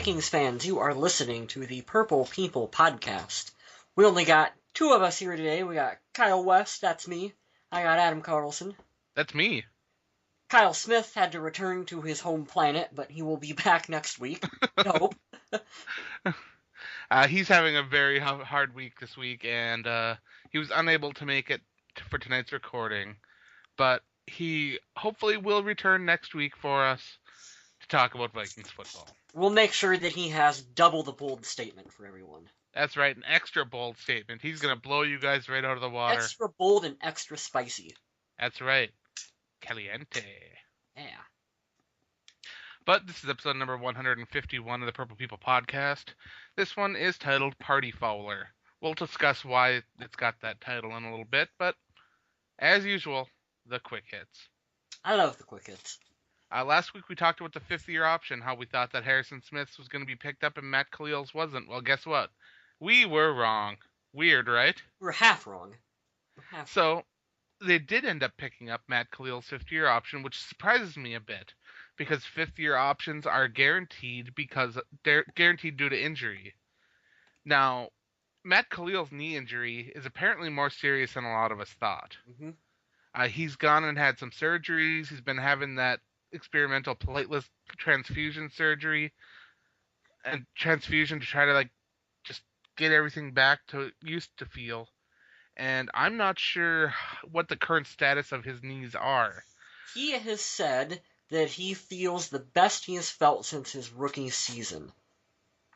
Vikings fans, you are listening to the Purple People podcast. We only got two of us here today. We got Kyle West, that's me. I got Adam Carlson. That's me. Kyle Smith had to return to his home planet, but he will be back next week. I hope. He's having a very hard week this week, and he was unable to make it for tonight's recording. But he hopefully will return next week for us to talk about Vikings football. We'll make sure that he has double the bold statement for everyone. That's right, an extra bold statement. He's going to blow you guys right out of the water. Extra bold and extra spicy. That's right. Caliente. Yeah. But this is episode number 151 of the Purple People podcast. This one is titled Party Fowler. We'll discuss why it's got that title in a little bit, but as usual, the quick hits. I love the quick hits. Last week we talked about the fifth-year option, how we thought that Harrison Smith's was going to be picked up and Matt Khalil's wasn't. Well, guess what? We were wrong. Weird, right? We're half wrong. So, they did end up picking up Matt Khalil's fifth-year option, which surprises me a bit, because fifth-year options are guaranteed because they're guaranteed due to injury. Now, Matt Khalil's knee injury is apparently more serious than a lot of us thought. Mm-hmm. He's gone and had some surgeries. He's been having that experimental platelet transfusion surgery and transfusion to try to just get everything back to used to feel. And I'm not sure what the current status of his knees are. He has said that he feels the best he has felt since his rookie season.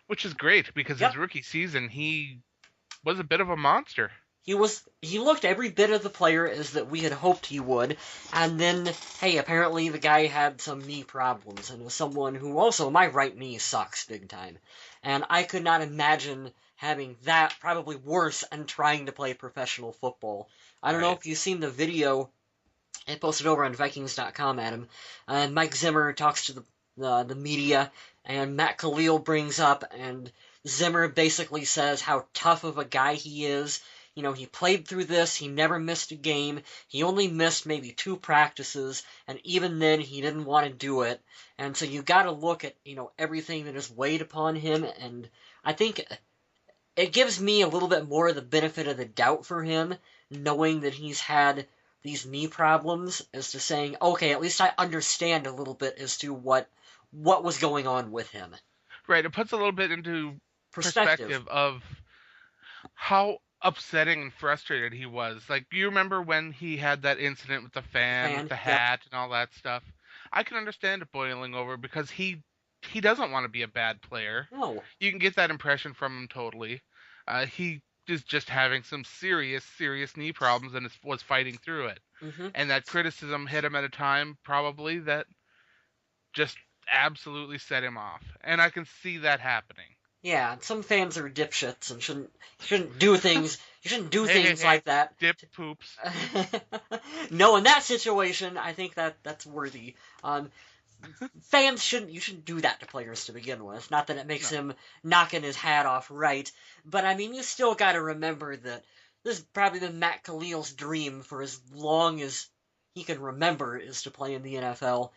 Which is great, because his rookie season, he was a bit of a monster. He looked every bit of the player as that we had hoped he would, and then, hey, apparently the guy had some knee problems, and as someone who also, my right knee sucks big time, and I could not imagine having that, probably worse, and trying to play professional football. I don't know if you've seen the video, I posted over on Vikings.com, Adam, and Mike Zimmer talks to the media, and Matt Khalil brings up, and Zimmer basically says how tough of a guy he is. You know, he played through this, he never missed a game, he only missed maybe 2 practices, and even then he didn't want to do it. And so you gotta look at, everything that is weighed upon him, and I think it gives me a little bit more of the benefit of the doubt for him, knowing that he's had these knee problems, as to saying, okay, at least I understand a little bit as to what was going on with him. Right, it puts a little bit into perspective of how upsetting and frustrated he was. You remember when he had that incident with the fan with the hat and all that stuff? I can understand it boiling over, because he doesn't want to be a bad player. No. You can get that impression from him totally. He is just having some serious knee problems and was fighting through it. Mm-hmm. And that criticism hit him at a time, probably, that just absolutely set him off. And I can see that happening. Yeah, some fans are dipshits and shouldn't do things. You shouldn't do things like that. Dip poops. No, in that situation, I think that's worthy. Fans you shouldn't do that to players to begin with. Not that it makes him knocking his hat off right, but I mean, you still got to remember that this has probably been Matt Khalil's dream for as long as he can remember, is to play in the NFL,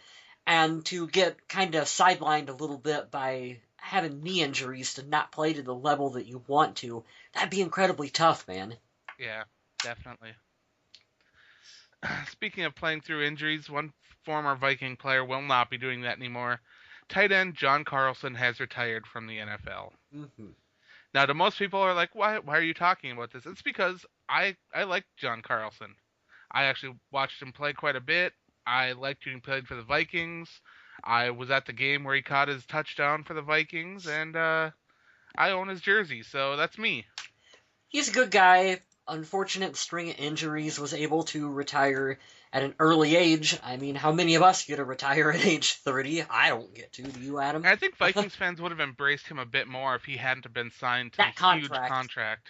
and to get kind of sidelined a little bit by having knee injuries to not play to the level that you want to, that'd be incredibly tough, man. Yeah, definitely. Speaking of playing through injuries, one former Viking player will not be doing that anymore. Tight end John Carlson has retired from the NFL. Mm-hmm. Now, to most people are like, why are you talking about this? It's because I like John Carlson. I actually watched him play quite a bit. I liked when he played for the Vikings. I was at the game where he caught his touchdown for the Vikings, and I own his jersey, so that's me. He's a good guy. Unfortunate string of injuries, was able to retire at an early age. I mean, how many of us get to retire at age 30? I don't get to. Do you, Adam? I think Vikings fans would have embraced him a bit more if he hadn't have been signed to a huge contract.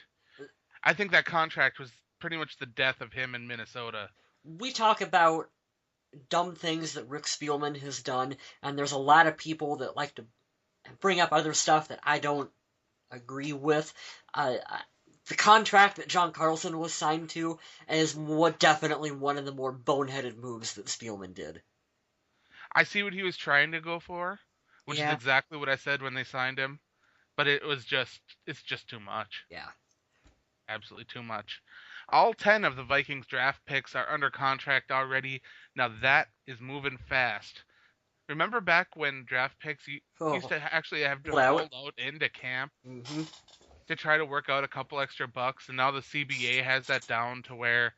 I think that contract was pretty much the death of him in Minnesota. We talk about dumb things that Rick Spielman has done, and there's a lot of people that like to bring up other stuff that I don't agree with. The contract that John Carlson was signed to is definitely one of the more boneheaded moves that Spielman did. I see what he was trying to go for, which is Yeah. exactly what I said when they signed him. But it's just too much. Yeah. Absolutely too much. All 10 of the Vikings draft picks are under contract already. Now that is moving fast. Remember back when draft picks used Oh, to actually have to loud. hold out into camp Mm-hmm. to try to work out a couple extra bucks, and now the CBA has that down to where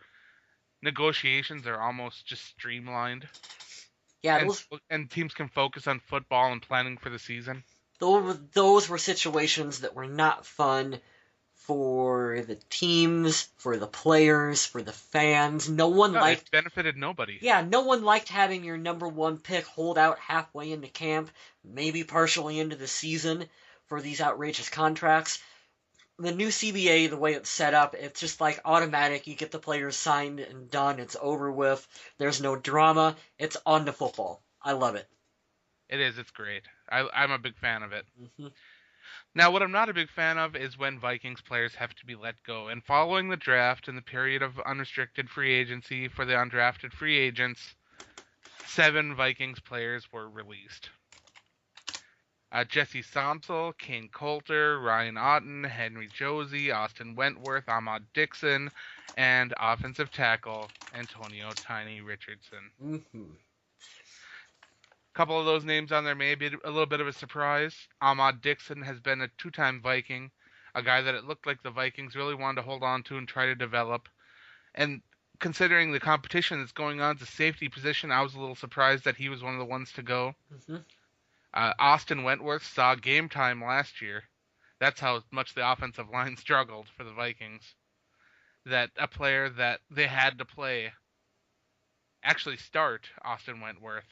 negotiations are almost just streamlined, Yeah, and and teams can focus on football and planning for the season. those were situations that were not fun for the teams, for the players, for the fans. No one No, it's liked. benefited nobody. Yeah, no one liked having your number one pick hold out halfway into camp, maybe partially into the season for these outrageous contracts. The new CBA, the way it's set up, it's just like automatic. You get the players signed and done. It's over with. There's no drama. It's on to football. I love it. It is. It's great. I'm a big fan of it. Hmm. Now, what I'm not a big fan of is when Vikings players have to be let go. And following the draft and the period of unrestricted free agency for the undrafted free agents, 7 Vikings players were released. Jesse Samsel, Kane Coulter, Ryan Otten, Henry Josie, Austin Wentworth, Ahmad Dixon, and offensive tackle Antonio Tiny Richardson. Hmm. A couple of those names on there may be a little bit of a surprise. Ahmad Dixon has been a 2-time Viking, a guy that it looked like the Vikings really wanted to hold on to and try to develop. And considering the competition that's going on at the safety position, I was a little surprised that he was one of the ones to go. Hmm. Austin Wentworth saw game time last year. That's how much the offensive line struggled for the Vikings. That a player that they had to play actually start Austin Wentworth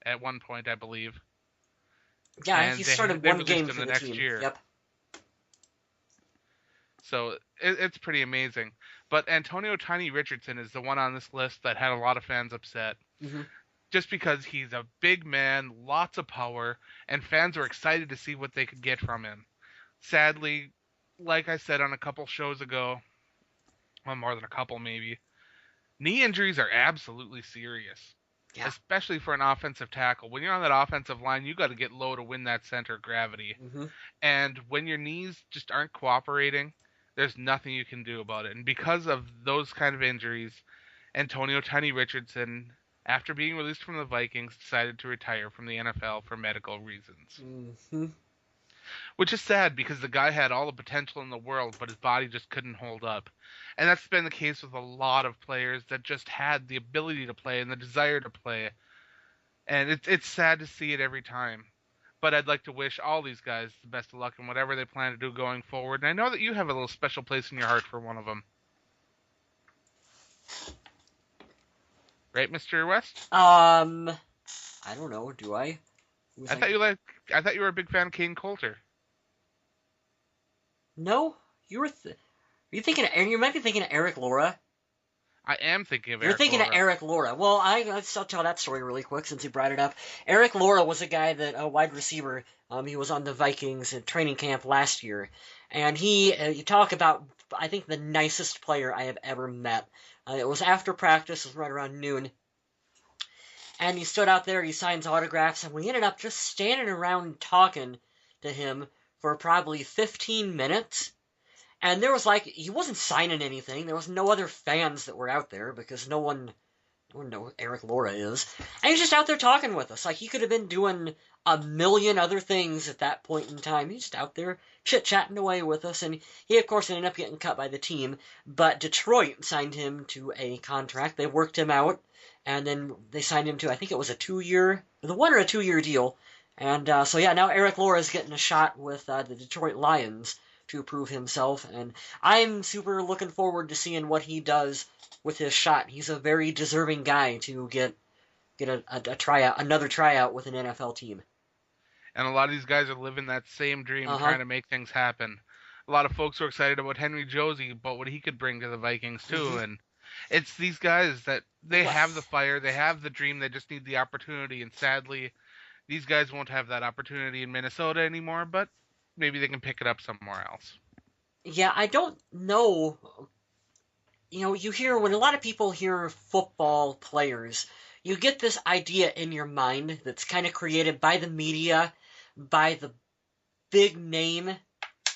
at one point, I believe. Yeah, And he they started one released game him for the the next team. year. Yep. So it's pretty amazing. But Antonio Tiny Richardson is the one on this list that had a lot of fans upset. Hmm. Just because he's a big man, lots of power, and fans were excited to see what they could get from him. Sadly, like I said on a couple shows ago, well, more than a couple maybe, knee injuries are absolutely serious. Yeah. Especially for an offensive tackle. When you're on that offensive line, you got to get low to win that center of gravity. Hmm. And when your knees just aren't cooperating, there's nothing you can do about it. And because of those kind of injuries, Antonio Tiny Richardson, after being released from the Vikings, decided to retire from the NFL for medical reasons. Hmm. Which is sad because the guy had all the potential in the world, but his body just couldn't hold up. And that's been the case with a lot of players that just had the ability to play and the desire to play. And it's sad to see it every time. But I'd like to wish all these guys the best of luck in whatever they plan to do going forward. And I know that you have a little special place in your heart for one of them. Right, Mr. West? I don't know. Do I? I thought you were a big fan of Kane Coulter. No, you were. Are you thinking? You might be thinking of Eric Laura. I am thinking of You're Eric thinking Laura. of Eric Laura. Well, I'll tell that story really quick since you brought it up. Eric Laura was a guy that a wide receiver. He was on the Vikings at training camp last year, and you talk about I think the nicest player I have ever met. It was after practice. It was right around noon. And he stood out there, he signs autographs, and we ended up just standing around talking to him for probably 15 minutes. And there was he wasn't signing anything. There was no other fans that were out there because no one knows who Eric Laura is. And he was just out there talking with us. He could have been doing a million other things at that point in time. He's just out there chit-chatting away with us. And he, of course, ended up getting cut by the team. But Detroit signed him to a contract. They worked him out. And then they signed him to, I think it was the 1 or a 2-year deal. And so now Eric Laura is getting a shot with the Detroit Lions to prove himself. And I'm super looking forward to seeing what he does with his shot. He's a very deserving guy to get a tryout, another tryout with an NFL team. And a lot of these guys are living that same dream, trying to make things happen. A lot of folks are excited about Henry Josie, about what he could bring to the Vikings too. Mm-hmm. And it's these guys that they have the fire, they have the dream, they just need the opportunity. And sadly, these guys won't have that opportunity in Minnesota anymore, but maybe they can pick it up somewhere else. Yeah, I don't know. You hear, when a lot of people hear football players, you get this idea in your mind that's kind of created by the media, by the big name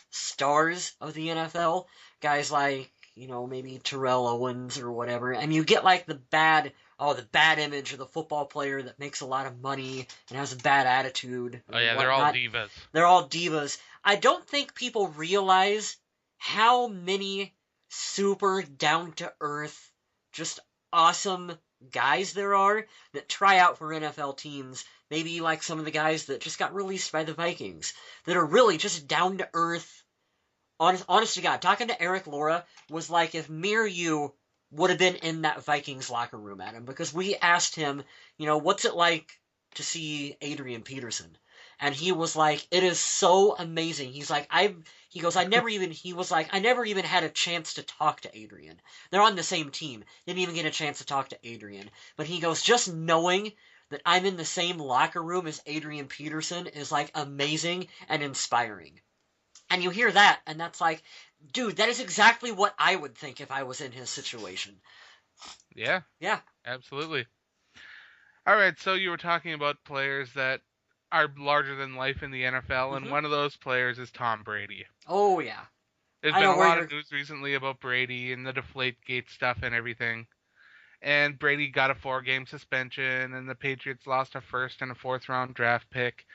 stars of the NFL, guys like, maybe Terrell Owens or whatever, and you get like the bad image of the football player that makes a lot of money and has a bad attitude Oh or yeah, they're all whatnot. divas. They're all divas. I don't think people realize how many super down-to-earth, just awesome guys there are that try out for NFL teams. Maybe like some of the guys that just got released by the Vikings that are really just down-to-earth. Honest to God, talking to Eric Laura was like if me or you would have been in that Vikings locker room, Adam, because we asked him, what's it like to see Adrian Peterson? And he was like, it is so amazing. He's like, I never even had a chance to talk to Adrian. They're on the same team. Didn't even get a chance to talk to Adrian. But he goes, just knowing that I'm in the same locker room as Adrian Peterson is like amazing and inspiring. And you hear that, and that's like, dude, that is exactly what I would think if I was in his situation. Yeah. Yeah. Absolutely. All right, so you were talking about players that are larger than life in the NFL, and one of those players is Tom Brady. Oh, yeah. There's been a lot of news recently about Brady and the Deflategate stuff and everything. And Brady got a 4-game suspension, and the Patriots lost a first and a fourth-round draft pick.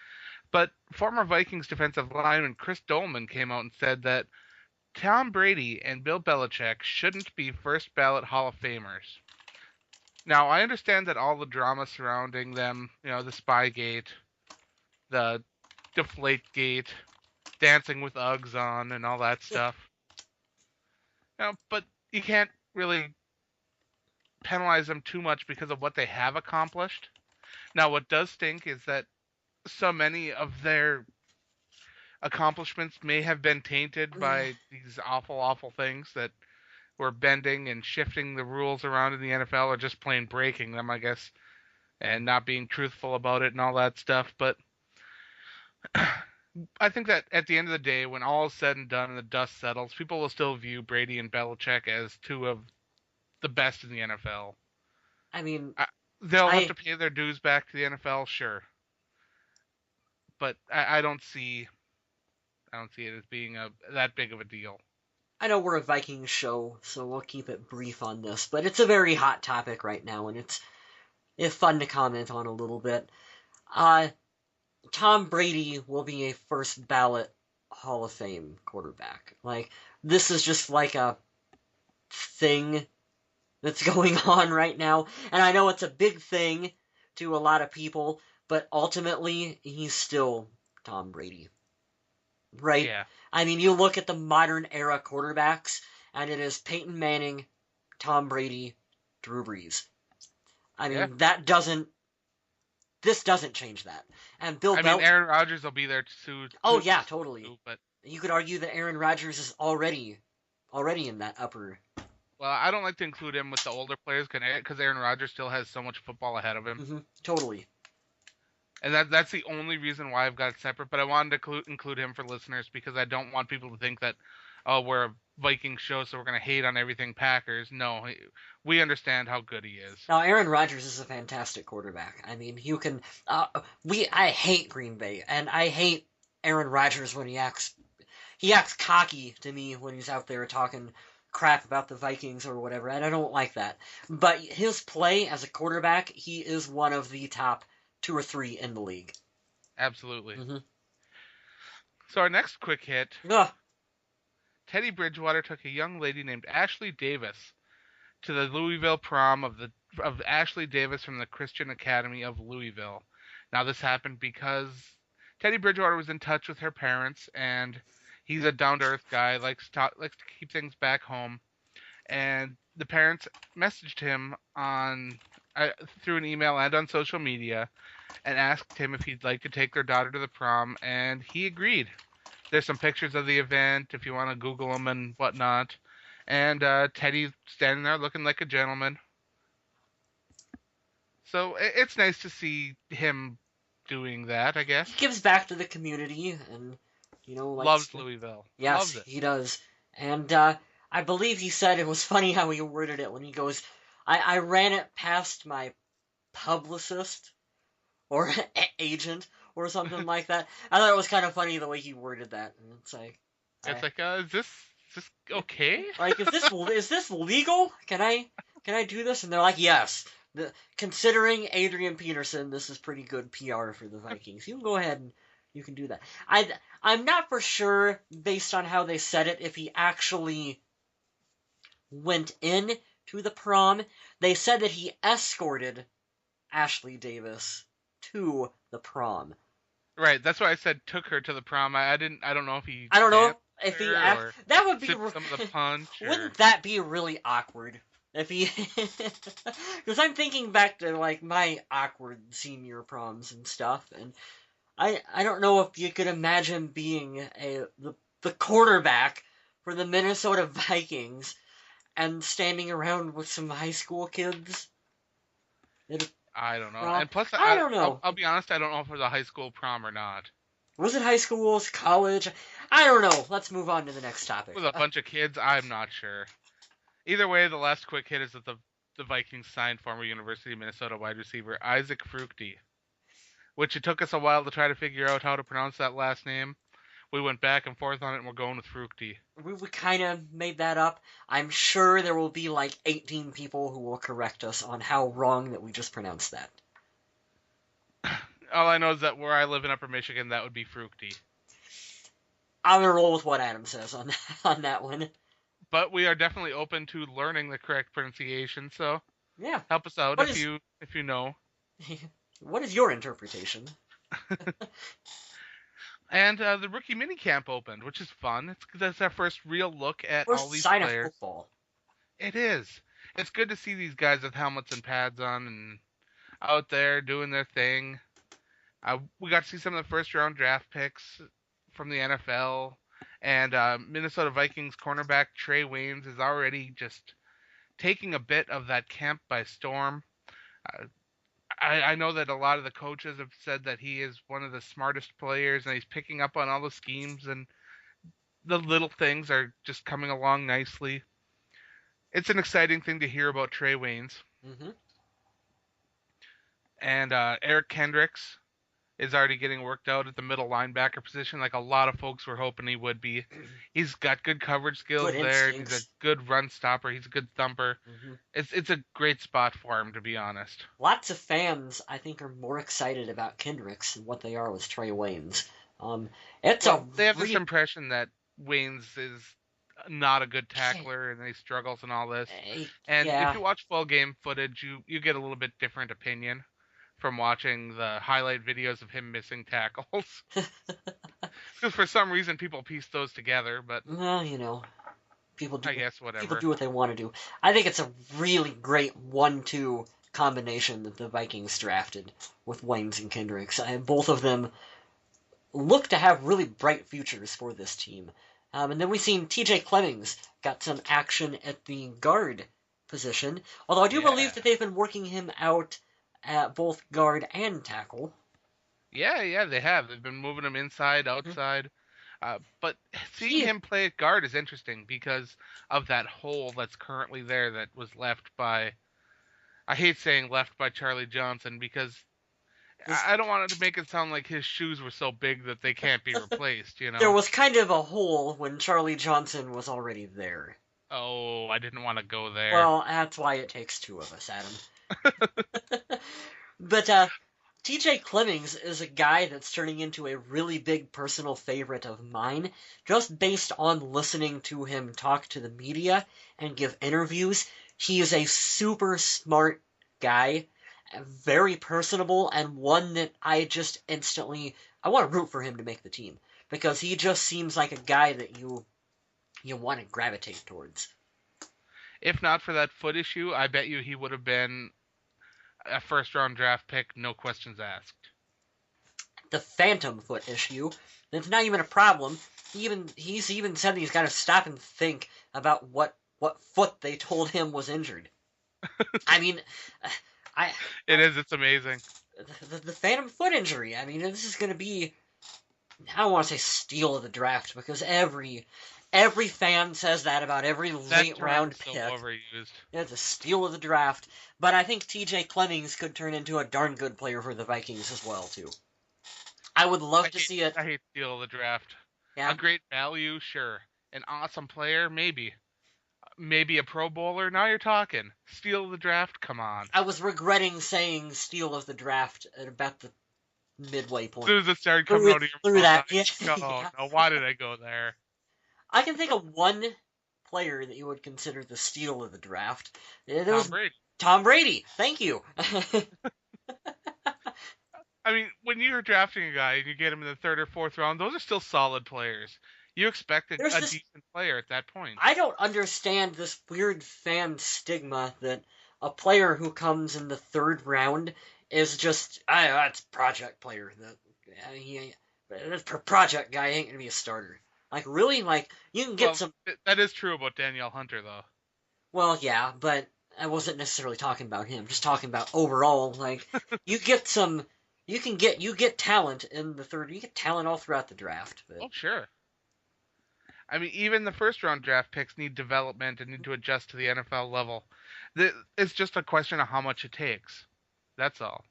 But former Vikings defensive lineman Chris Dolman came out and said that Tom Brady and Bill Belichick shouldn't be first-ballot Hall of Famers. Now, I understand that all the drama surrounding them, the Spygate, the Deflategate, dancing with Uggs on, and all that stuff. But you can't really penalize them too much because of what they have accomplished. Now, what does stink is that so many of their accomplishments may have been tainted by these awful, awful things that were bending and shifting the rules around in the NFL, or just plain breaking them, I guess, and not being truthful about it and all that stuff. But I think that at the end of the day, when all is said and done and the dust settles, people will still view Brady and Belichick as two of the best in the NFL. I mean, they'll have to pay their dues back to the NFL, sure, but I don't see it as being that big of a deal. I know we're a Vikings show, so we'll keep it brief on this, but it's a very hot topic right now, and it's fun to comment on a little bit. Tom Brady will be a first ballot Hall of Fame quarterback. Like, this is just like a thing that's going on right now, and I know it's a big thing to a lot of people, but ultimately, he's still Tom Brady. Right? Yeah. I mean, you look at the modern era quarterbacks, and it is Peyton Manning, Tom Brady, Drew Brees. I mean, this doesn't change that. And Aaron Rodgers will be there too. Oh yeah, totally. Too, but you could argue that Aaron Rodgers is already in that upper. Well, I don't like to include him with the older players because Aaron Rodgers still has so much football ahead of him. Mm-hmm. Totally. And that's the only reason why I've got it separate. But I wanted to include him for listeners because I don't want people to think that, oh, we're a Viking show, so we're going to hate on everything Packers. No, we understand how good he is. Now, Aaron Rodgers is a fantastic quarterback. I mean, you can. I hate Green Bay, and I hate Aaron Rodgers when he acts cocky to me when he's out there talking crap about the Vikings or whatever, and I don't like that. But his play as a quarterback, he is one of the top 2 or 3 in the league. Absolutely. Mm-hmm. So our next quick hit. Ugh. Teddy Bridgewater took a young lady named Ashley Davis to the Louisville prom of Ashley Davis from the Christian Academy of Louisville. Now this happened because Teddy Bridgewater was in touch with her parents, and he's a down-to-earth guy, likes to keep things back home. And the parents messaged him through an email and on social media and asked him if he'd like to take their daughter to the prom, and he agreed. There's some pictures of the event if you want to Google them and whatnot. And Teddy's standing there looking like a gentleman. So it's nice to see him doing that, I guess. He gives back to the community and, loves Louisville. Yes, loves it. He does. And I believe he said, it was funny how he worded it when he goes, I ran it past my publicist or agent or something like that. I thought it was kind of funny the way he worded that. And it's like, It's like, is this okay? like is this legal? Can I do this? And they're like, yes. Considering Adrian Peterson, this is pretty good PR for the Vikings. You can go ahead and you can do that. I'm not for sure, based on how they said it, if he actually went in to the prom. They said that he escorted Ashley Davis to the prom. Right, that's why I said took her to the prom. I don't know if he. I don't know danced if he her or that would be sipped some of the punch. wouldn't that be really awkward if he because I'm thinking back to like my awkward senior proms and stuff, and I don't know if you could imagine being the quarterback for the Minnesota Vikings and standing around with some high school kids. I don't know. Well, And plus, I don't know. I'll be honest, I don't know if it was a high school prom or not. Was it high school? Was it college? I don't know. Let's move on to the next topic. With a bunch of kids, I'm not sure. Either way, the last quick hit is that the Vikings signed former University of Minnesota wide receiver Isaac Fruchty, which it took us a while to try to figure out how to pronounce that last name. We went back and forth on it, and we're going with Fruchty. We kind of made that up. I'm sure there will be like 18 people who will correct us on how wrong that we just pronounced that. All I know is that where I live in Upper Michigan, that would be Fruchty. I'm gonna roll with what Adam says on that one. But we are definitely open to learning the correct pronunciation, so Yeah. help us out if you know. What is your interpretation? And the rookie minicamp opened, which is fun. That's our first real look at all these sign players. Of football. It is. It's good to see these guys with helmets and pads on and out there doing their thing. We got to see some of the first-round draft picks from the NFL. And Minnesota Vikings cornerback Trey Waynes is already just taking a bit of that camp by storm. I know that a lot of the coaches have said that he is one of the smartest players and he's picking up on all the schemes and the little things are just coming along nicely. It's an exciting thing to hear about Trey Waynes. Mm-hmm. And Eric Kendricks is already getting worked out at the middle linebacker position like a lot of folks were hoping he would be. He's got good coverage skills there. He's a good run stopper. He's a good thumper. Mm-hmm. It's a great spot for him, to be honest. Lots of fans, I think, are more excited about Kendricks than what they are with Trey Waynes. They have this impression that Waynes is not a good tackler and he struggles and all this. And if you watch full game footage, you get a little bit different opinion from watching the highlight videos of him missing tackles. Because for some reason people piece those together, but well, people do. I guess whatever. People do what they want to do. I think it's a really great 1-2 combination that the Vikings drafted with Waynes and Kendricks. Both of them look to have really bright futures for this team. And then we've seen T.J. Clemmings got some action at the guard position. Although I do believe that they've been working him out at both guard and tackle. Yeah, they have. They've been moving him inside, outside. But seeing him play at guard is interesting because of that hole that's currently there that was left by... I hate saying left by Charlie Johnson because I don't want to make it sound like his shoes were so big that they can't be replaced, There was kind of a hole when Charlie Johnson was already there. Oh, I didn't want to go there. Well, that's why it takes two of us, Adam. But T.J. Clemmings is a guy that's turning into a really big personal favorite of mine, just based on listening to him talk to the media and give interviews. He is a super smart guy, very personable, and one that I just instantly... I want to root for him to make the team, because he just seems like a guy that you want to gravitate towards. If not for that foot issue, I bet you he would have been a first-round draft pick, no questions asked. The phantom foot issue, it's not even a problem. He's even said he's got to stop and think about what foot they told him was injured. I mean, it's amazing. The phantom foot injury, I mean, this is going to be, I don't want to say steal of the draft, because every fan says that about every late round pick. So overused. It's a steal of the draft. But I think T.J. Clemmings could turn into a darn good player for the Vikings as well, too. I would love to see it. I hate steal of the draft. A Yeah, great value, sure. An awesome player, maybe. Maybe a Pro Bowler. Now you're talking. Steal of the draft. Come on. I was regretting saying steal of the draft at about the midway As point. soon as it started coming Through out of your through mouth, that, I yeah, oh yeah. no, why did I go there? I can think of one player that you would consider the steal of the draft. It Tom was Brady. Tom Brady. Thank you. I mean, when you're drafting a guy and you get him in the third or fourth round, those are still solid players. You expect There's a just decent player at that point. I don't understand this weird fan stigma that a player who comes in the third round is just that's project player. That project guy ain't gonna be a starter. Like really, like you can get Well, some. that is true about Danielle Hunter, though. Well, yeah, but I wasn't necessarily talking about him. Just talking about overall. Like you get some. You get talent in the third. You get talent all throughout the draft. But Oh, sure. I mean, even the first round draft picks need development and need to adjust to the NFL level. It's just a question of how much it takes. That's all.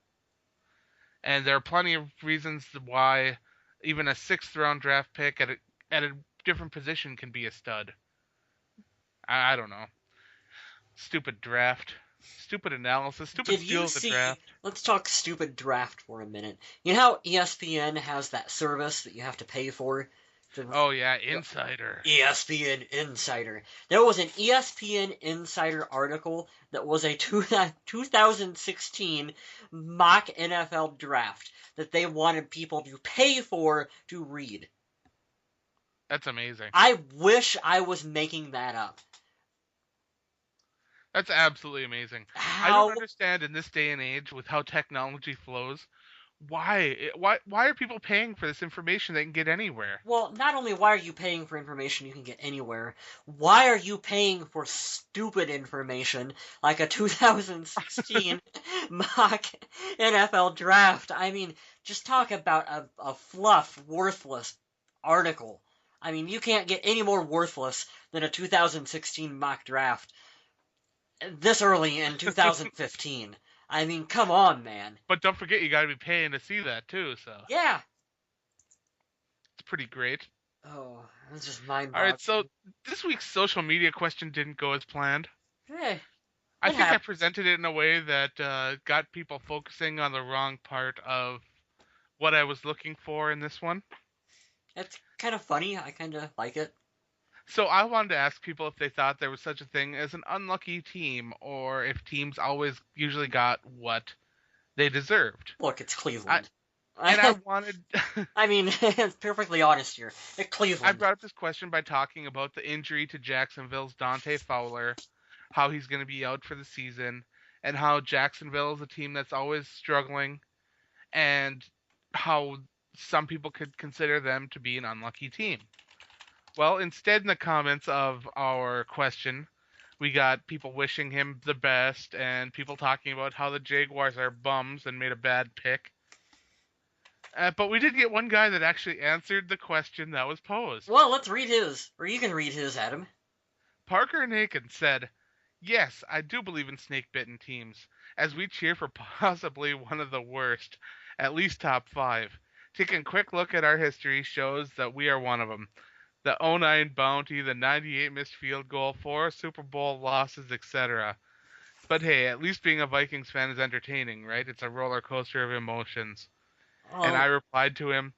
And there are plenty of reasons why even a sixth round draft pick at a different position can be a stud. I don't know. Stupid draft. Stupid analysis. Stupid did you steal of the see? draft. Let's talk stupid draft for a minute. You know how ESPN has that service that you have to pay for? To, Oh, yeah, Insider. ESPN Insider. There was an ESPN Insider article that was a 2016 mock NFL draft that they wanted people to pay for to read. That's amazing. I wish I was making that up. That's absolutely amazing. I How? don't understand in this day and age with how technology flows. Why are people paying for this information they can get anywhere? Well, not only why are you paying for information you can get anywhere, why are you paying for stupid information like a 2016 mock NFL draft? I mean, just talk about a fluff, worthless article. I mean, you can't get any more worthless than a 2016 mock draft this early in 2015. I mean, come on, man. But don't forget, you got to be paying to see that too. So Yeah. it's pretty great. Oh, that's just All right, so mind-boggling. this week's social media question didn't go as planned. Hey, I it think I happens. presented it in a way that got people focusing on the wrong part of what I was looking for in this one. It's kind of funny. I kind of like it. So I wanted to ask people if they thought there was such a thing as an unlucky team, or if teams always usually got what they deserved. Look, it's I, Cleveland. and I wanted I mean, it's perfectly honest here. It's I Cleveland. brought up this question by talking about the injury to Jacksonville's Dante Fowler, how he's going to be out for the season, and how Jacksonville is a team that's always struggling, and how some people could consider them to be an unlucky team. Well, instead, in the comments of our question, we got people wishing him the best and people talking about how the Jaguars are bums and made a bad pick. But we did get one guy that actually answered the question that was posed. Well, let's read his. Or you can read his, Adam. Parker Nakin said, "Yes, I do believe in snake-bitten teams, as we cheer for possibly one of the worst, at least top 5. Taking a quick look at our history shows that we are one of them. The '09 bounty, the '98 missed field goal, 4 Super Bowl losses, etc. But hey, at least being a Vikings fan is entertaining, right? It's a roller coaster of emotions." And I Oh, replied to him,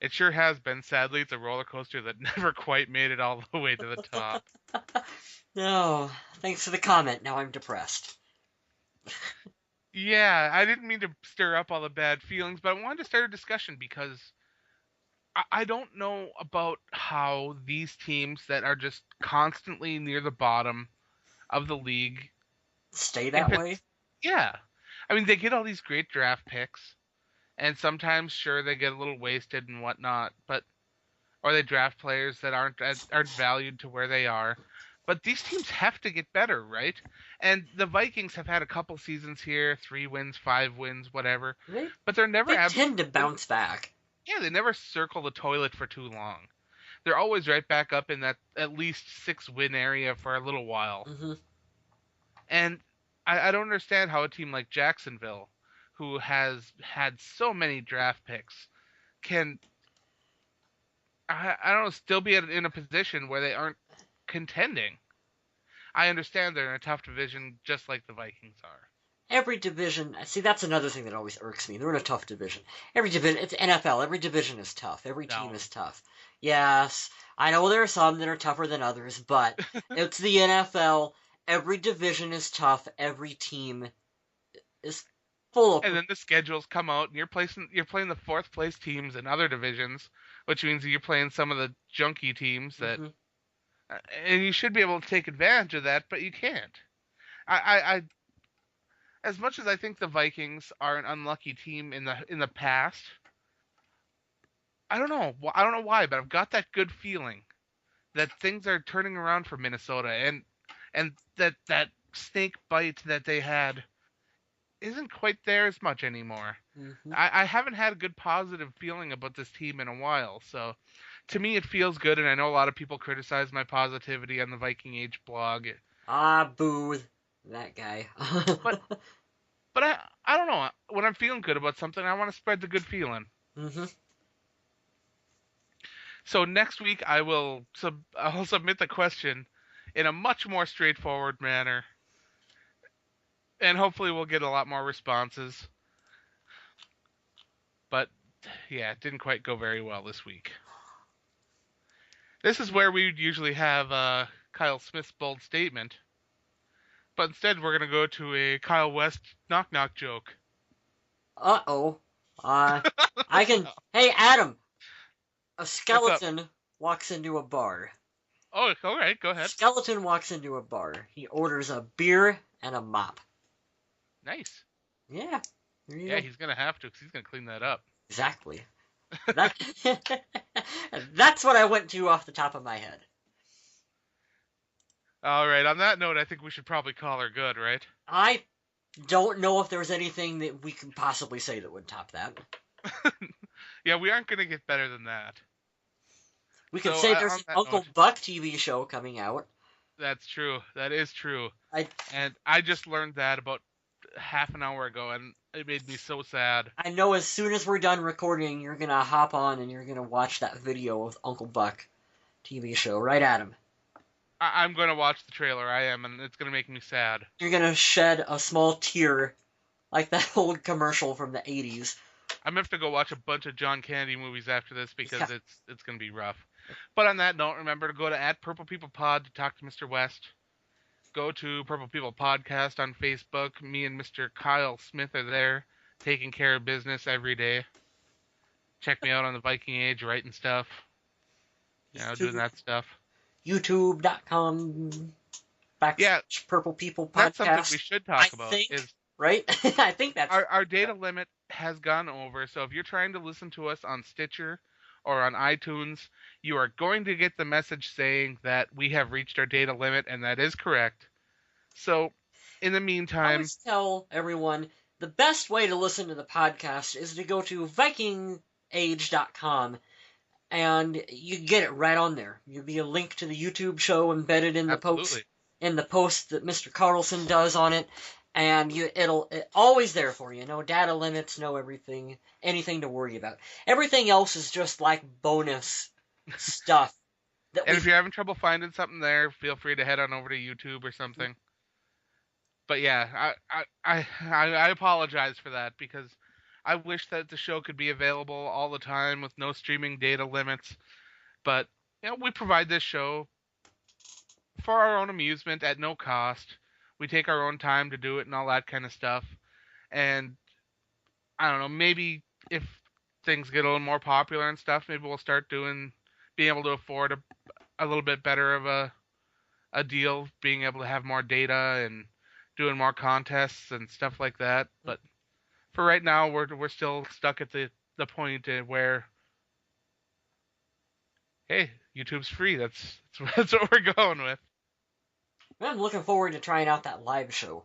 "It sure has been. Sadly, it's a roller coaster that never quite made it all the way to the top." no. Thanks for the comment. Now I'm depressed. Yeah, I didn't mean to stir up all the bad feelings, but I wanted to start a discussion because I don't know about how these teams that are just constantly near the bottom of the league, Stay if that way? it's, yeah. I mean, they get all these great draft picks, and sometimes, sure, they get a little wasted and whatnot, but or they draft players that aren't valued to where they are. But these teams have to get better, right? And the Vikings have had a couple seasons here, 3 wins, 5 wins, whatever. They, But they're never they tend to absolutely, bounce back. yeah, they never circle the toilet for too long. They're always right back up in that at least 6 win area for a little while. Hmm. And I don't understand how a team like Jacksonville, who has had so many draft picks, can, I don't know, still be in a position where they aren't contending. I understand they're in a tough division, just like the Vikings are. Every division, see, that's another thing that always irks me. They're in a tough division. Every division, it's NFL. Every division is tough. Every team No. is tough. Yes, I know there are some that are tougher than others, but it's the NFL. Every division is tough. Every team is full And of. then the schedules come out, and you're playing the fourth place teams in other divisions, which means you're playing some of the junky teams that, Mhm. and you should be able to take advantage of that, but you can't. I as much as I think the Vikings are an unlucky team in the past, I don't know. I don't know why, but I've got that good feeling that things are turning around for Minnesota, and that snake bite that they had isn't quite there as much anymore. Mhm. I haven't had a good positive feeling about this team in a while, so to me it feels good, and I know a lot of people criticize my positivity on the Viking Age blog, Ah, boo, that guy. but I don't know. When I'm feeling good about something, I want to spread the good feeling. Mhm. So next week I'll submit the question in a much more straightforward manner, and hopefully we'll get a lot more responses. But yeah, it didn't quite go very well this week. This is where we would usually have Kyle Smith's bold statement, but instead we're gonna go to a Kyle West knock knock joke. Uh-oh. I can. Hey, Adam. A What's up? skeleton walks into a bar. Oh, all right, go ahead. Skeleton walks into a bar. He orders a beer and a mop. Nice. Yeah, there you Yeah, go. he's gonna have to, because he's gonna clean that up. Exactly. That that's what I went to off the top of my head. All right. On that note, I think we should probably call her good, right? I don't know if there's anything that we can possibly say that would top that. Yeah, we aren't gonna get better than that. We could So say there's on an that Uncle note, Buck TV show coming out. that's true. That is true. I And I just learned that about half an hour ago, and it made me so sad. I know as soon as we're done recording, you're gonna hop on and you're gonna watch that video of Uncle Buck TV show, right, Adam? I'm gonna watch the trailer. I am, and it's gonna make me sad. You're gonna shed a small tear like that old commercial from the 80s. I'm gonna have to go watch a bunch of John Candy movies after this because Yeah. it's gonna be rough. But on that note, remember to go to @PurplePeoplePod to talk to Mr. West. Go to Purple People Podcast on Facebook. Me and Mr. Kyle Smith are there, taking care of business every day. Check me out on the Viking Age, writing stuff. Doing that stuff. YouTube.com Yeah, / Purple People that's something Podcast. we should I talk about. think, Is right? I think that's our data limit has gone over. So if you're trying to listen to us on Stitcher or on iTunes, you are going to get the message saying that we have reached our data limit, and that is correct. So in the I meantime, always tell everyone the best way to listen to the podcast is to go to vikingage.com and you get it right on there. You'll be a link to the YouTube show embedded in the absolutely. post that Mr. Carlson does on it, and it'll always there for you. No data limits, no anything to worry about. Everything else is just like bonus stuff that And if you're having trouble finding something there, feel free to head on over to YouTube or something. But yeah, I apologize for that, because I wish that the show could be available all the time with no streaming data limits. But we provide this show for our own amusement at no cost. We take our own time to do it and all that kind of stuff. And I don't know, maybe if things get a little more popular and stuff, maybe we'll start being able to afford a little bit better of a deal, being able to have more data and doing more contests and stuff like that. But for right now, we're still stuck at the point where, hey, YouTube's free. That's what we're going with. I'm looking forward to trying out that live show.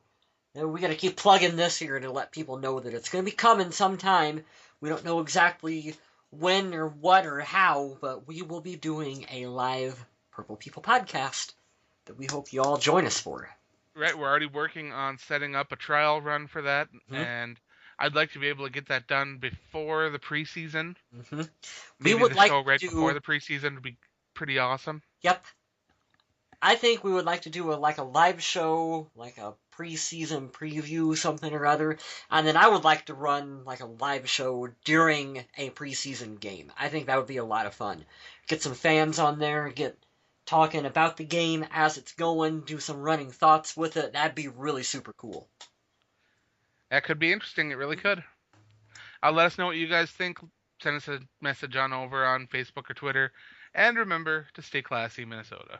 We gotta keep plugging this here to let people know that it's gonna be coming sometime. We don't know exactly when or what or how, but we will be doing a live Purple People podcast that we hope you all join us for. Right, we're already working on setting up a trial run for that, Mhm. and I'd like to be able to get that done before the preseason. hmm We Maybe would the like show right to before do. the preseason would be pretty awesome. Yep. I think we would like to do a live show, like a preseason preview, something or other, and then I would like to run like a live show during a preseason game. I think that would be a lot of fun. Get some fans on there, get talking about the game as it's going, do some running thoughts with it. That'd be really super cool. That could be interesting. It really could. Let us know what you guys think. Send us a message on over on Facebook or Twitter. And remember to stay classy, Minnesota.